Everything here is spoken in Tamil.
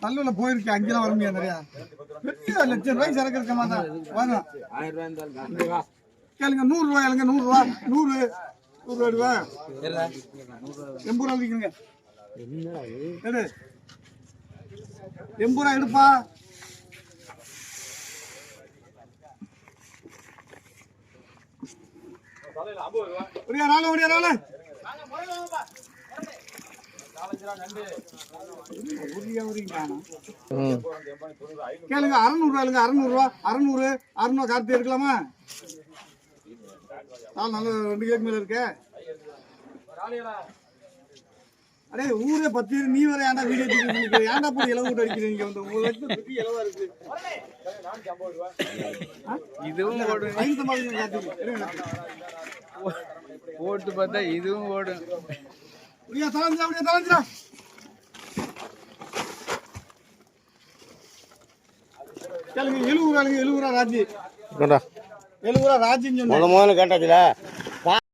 தள்ளுல போயிருக்கு, அங்கெல்லாம் வர முடியாது. நிறையா பெரிய லட்சம் ரூபாய் சரக்கு இருக்க மாட்டேன். வாங்க கேளுங்க, 100 ரூபாய் இல்லைங்க, 100 ரூபா, 100 ரூபா 80 ரூபா விற்கிறீங்க. எடு 80 ரூபா எடுப்பா. முடியா நாள முடியா நாள கேளுங்க. 600 ரூபாய்ங்க, 600 ரூபா, 600 கார்த்தி இருக்கலாமா? நல்ல 2 கேக் மேல இருக்க. அடே ஊரே 10 நீ வர ஏன்டா வீடியோ எடுத்து ஏன்டா போய் இலவு விட்டு அடிக்கிறீங்க? வந்து 3 லட்சம் சுத்தி இலவா இருக்கு. இதுவும் ஓடும், போட்டு பார்த்தா இதுவும் ஓடும். அப்படியா தலஞ்சா, அப்படியா தலஞ்சா. கேளுங்க 70 ரூபாய்ங்க, 70 ரூபா ராஜி, 70 ரூபா ராஜின்னு சொன்னேன். முதல்ல கேட்டாச்சுல.